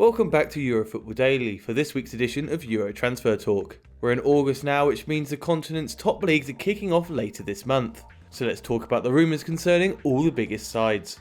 Welcome back to Eurofootball Daily for this week's edition of Euro Transfer Talk. We're in August now, which means the continent's top leagues are kicking off later this month. So let's talk about the rumours concerning all the biggest sides.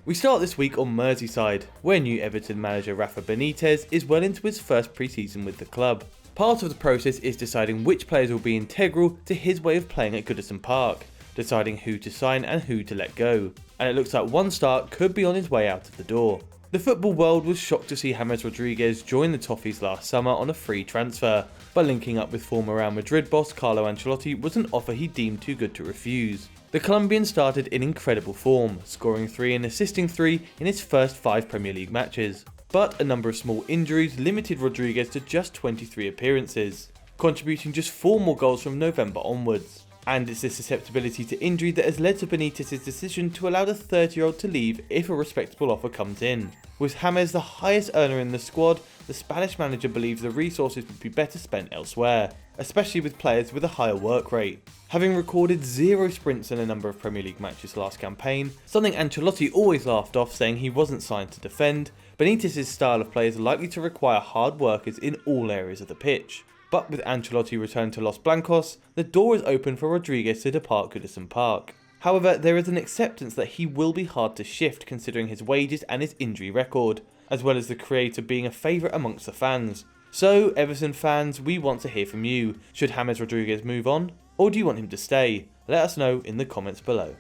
We start this week on Merseyside, where new Everton manager Rafa Benitez is well into his first pre-season with the club. Part of the process is deciding which players will be integral to his way of playing at Goodison Park, deciding who to sign and who to let go, and it looks like one star could be on his way out of the door. The football world was shocked to see James Rodriguez join the Toffees last summer on a free transfer, but linking up with former Real Madrid boss Carlo Ancelotti was an offer he deemed too good to refuse. The Colombian started in incredible form, scoring 3 and assisting 3 in his first 5 Premier League matches, but a number of small injuries limited Rodriguez to just 23 appearances, contributing just 4 more goals from November onwards. And it's this susceptibility to injury that has led to Benitez's decision to allow the 30-year-old to leave if a respectable offer comes in. With James the highest earner in the squad, the Spanish manager believes the resources would be better spent elsewhere, especially with players with a higher work rate. Having recorded 0 sprints in a number of Premier League matches last campaign, something Ancelotti always laughed off saying he wasn't signed to defend, Benitez's style of play is likely to require hard workers in all areas of the pitch. But with Ancelotti returned to Los Blancos, the door is open for Rodriguez to depart Goodison Park. However, there is an acceptance that he will be hard to shift considering his wages and his injury record, as well as the creator being a favourite amongst the fans. So, Everton fans, we want to hear from you. Should James Rodriguez move on, or do you want him to stay? Let us know in the comments below.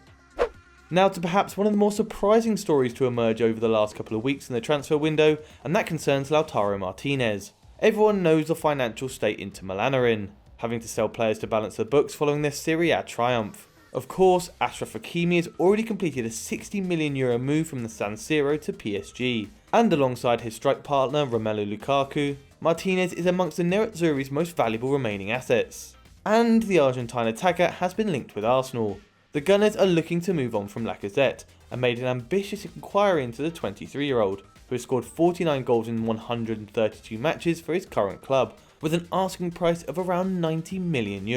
Now to perhaps one of the more surprising stories to emerge over the last couple of weeks in the transfer window, and that concerns Lautaro Martinez. Everyone knows the financial state Inter Milan are in, having to sell players to balance the books following their Serie A triumph. Of course, Achraf Hakimi has already completed a €60 million move from the San Siro to PSG, and alongside his strike partner Romelu Lukaku, Martinez is amongst the Nerazzurri's most valuable remaining assets. And the Argentine attacker has been linked with Arsenal. The Gunners are looking to move on from Lacazette, and made an ambitious inquiry into the 23-year-old, who has scored 49 goals in 132 matches for his current club, with an asking price of around €90 million.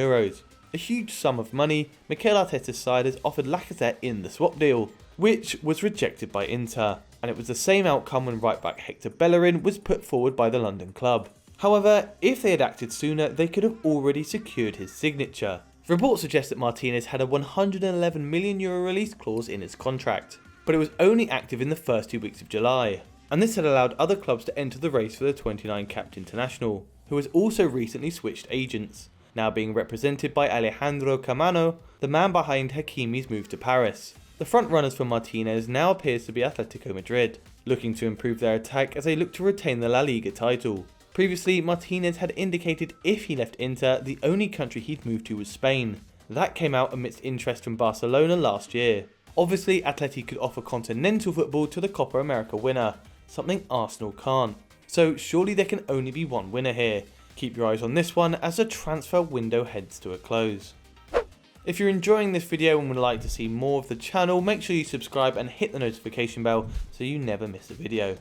A huge sum of money, Mikel Arteta's side has offered Lacazette in the swap deal, which was rejected by Inter, and it was the same outcome when right-back Hector Bellerin was put forward by the London club. However, if they had acted sooner, they could have already secured his signature. Reports suggest that Martinez had a €111 million release clause in his contract, but it was only active in the first 2 weeks of July. And this had allowed other clubs to enter the race for the 29-capped international, who has also recently switched agents, now being represented by Alejandro Camano, the man behind Hakimi's move to Paris. The frontrunners for Martinez now appears to be Atletico Madrid, looking to improve their attack as they look to retain the La Liga title. Previously, Martinez had indicated if he left Inter, the only country he'd move to was Spain. That came out amidst interest from Barcelona last year. Obviously, Atleti could offer continental football to the Copa America winner, something Arsenal can't. So surely there can only be one winner here. Keep your eyes on this one as the transfer window heads to a close. If you're enjoying this video and would like to see more of the channel, make sure you subscribe and hit the notification bell so you never miss a video.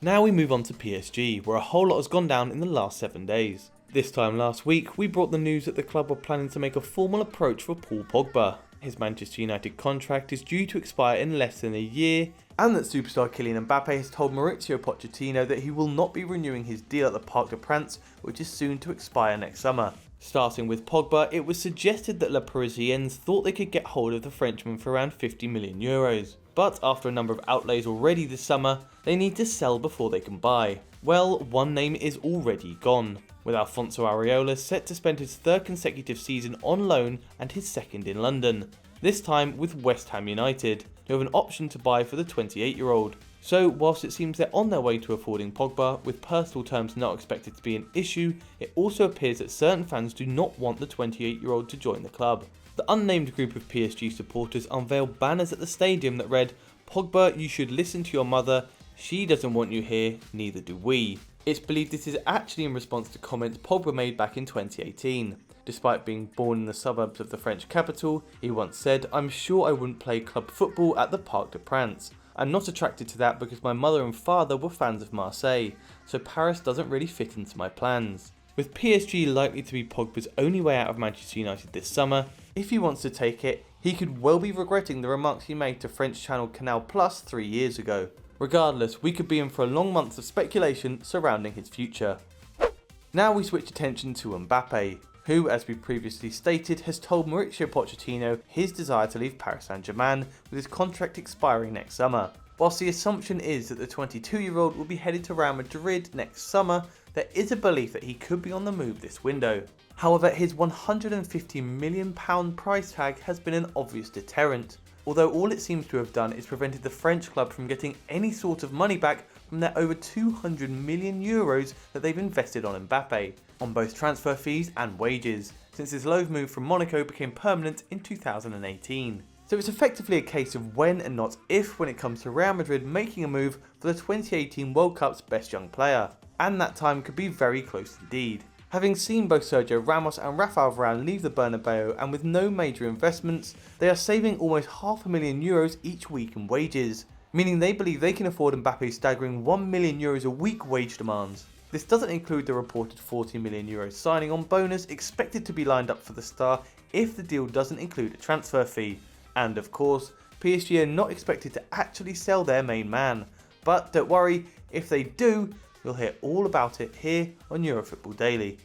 Now we move on to PSG, where a whole lot has gone down in the last 7 days. This time last week, we brought the news that the club were planning to make a formal approach for Paul Pogba. His Manchester United contract is due to expire in less than a year, and that superstar Kylian Mbappe has told Mauricio Pochettino that he will not be renewing his deal at the Parc des Princes, which is soon to expire next summer. Starting with Pogba, it was suggested that Les Parisiens thought they could get hold of the Frenchman for around €50 million. But after a number of outlays already this summer, they need to sell before they can buy. Well, one name is already gone, with Alfonso Areola set to spend his 3rd consecutive season on loan and his 2nd in London, this time with West Ham United, who have an option to buy for the 28-year-old. So whilst it seems they're on their way to affording Pogba, with personal terms not expected to be an issue, it also appears that certain fans do not want the 28-year-old to join the club. The unnamed group of PSG supporters unveiled banners at the stadium that read, "Pogba, you should listen to your mother, she doesn't want you here, neither do we." It's believed this is actually in response to comments Pogba made back in 2018. Despite being born in the suburbs of the French capital, he once said, "I'm sure I wouldn't play club football at the Parc des Princes. I'm not attracted to that because my mother and father were fans of Marseille, so Paris doesn't really fit into my plans." With PSG likely to be Pogba's only way out of Manchester United this summer, if he wants to take it, he could well be regretting the remarks he made to French channel Canal Plus 3 years ago. Regardless, we could be in for a long month of speculation surrounding his future. Now we switch attention to Mbappe, who, as we previously stated, has told Mauricio Pochettino his desire to leave Paris Saint-Germain with his contract expiring next summer. Whilst the assumption is that the 22-year-old will be headed to Real Madrid next summer, there is a belief that he could be on the move this window. However, his £150 million price tag has been an obvious deterrent, although all it seems to have done is prevented the French club from getting any sort of money back from their over €200 million that they've invested on Mbappe, on both transfer fees and wages, since his loan move from Monaco became permanent in 2018. So it's effectively a case of when and not if when it comes to Real Madrid making a move for the 2018 World Cup's best young player, and that time could be very close indeed. Having seen both Sergio Ramos and Rafa Benitez leave the Bernabeu, and with no major investments, they are saving almost €500,000 each week in wages, meaning they believe they can afford Mbappe's staggering €1 million a week wage demands. This doesn't include the reported €40 million signing on bonus expected to be lined up for the star if the deal doesn't include a transfer fee. And of course, PSG are not expected to actually sell their main man, but don't worry, if they do, you'll hear all about it here on Eurofootball Daily.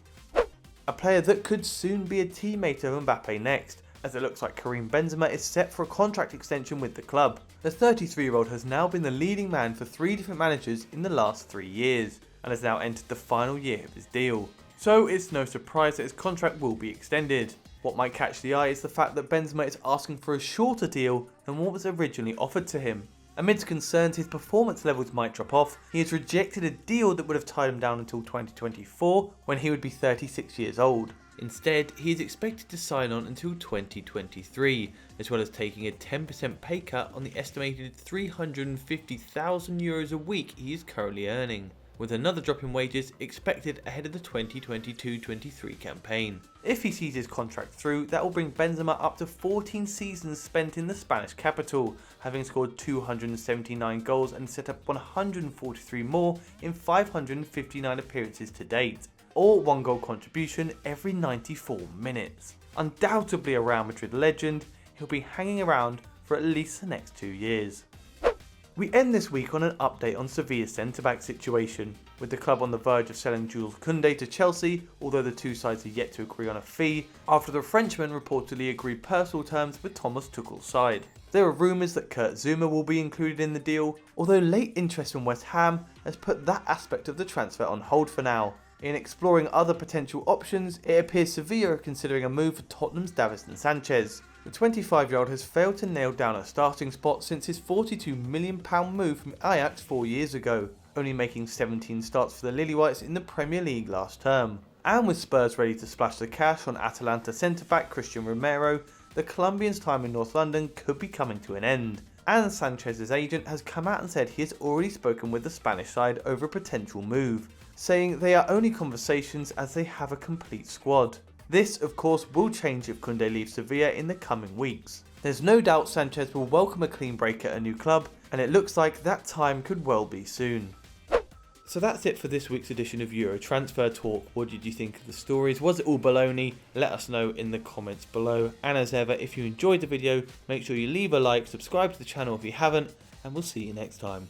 A player that could soon be a teammate of Mbappe next, as it looks like Karim Benzema is set for a contract extension with the club. The 33-year-old has now been the leading man for 3 different managers in the last 3 years, and has now entered the final year of his deal. So it's no surprise that his contract will be extended. What might catch the eye is the fact that Benzema is asking for a shorter deal than what was originally offered to him. Amidst concerns his performance levels might drop off, he has rejected a deal that would have tied him down until 2024, when he would be 36 years old. Instead, he is expected to sign on until 2023, as well as taking a 10% pay cut on the estimated €350,000 a week he is currently earning, with another drop in wages expected ahead of the 2022-23 campaign. If he sees his contract through, that will bring Benzema up to 14 seasons spent in the Spanish capital, having scored 279 goals and set up 143 more in 559 appearances to date, or 1 goal contribution every 94 minutes. Undoubtedly a Real Madrid legend, he'll be hanging around for at least the next 2 years. We end this week on an update on Sevilla's centre-back situation, with the club on the verge of selling Jules Kounde to Chelsea, although the two sides are yet to agree on a fee, after the Frenchman reportedly agreed personal terms with Thomas Tuchel's side. There are rumours that Kurt Zouma will be included in the deal, although late interest from West Ham has put that aspect of the transfer on hold for now. In exploring other potential options, it appears Sevilla are considering a move for Tottenham's Davinson Sanchez. The 25-year-old has failed to nail down a starting spot since his £42 million move from Ajax 4 years ago, only making 17 starts for the Lily-Whites in the Premier League last term. And with Spurs ready to splash the cash on Atalanta centre-back Christian Romero, the Colombian's time in North London could be coming to an end. And Sanchez's agent has come out and said he has already spoken with the Spanish side over a potential move, saying they are only conversations as they have a complete squad. This, of course, will change if Kounde leaves Sevilla in the coming weeks. There's no doubt Sanchez will welcome a clean break at a new club, and it looks like that time could well be soon. So that's it for this week's edition of Euro Transfer Talk. What did you think of the stories? Was it all baloney? Let us know in the comments below. And as ever, if you enjoyed the video, make sure you leave a like, subscribe to the channel if you haven't, and we'll see you next time.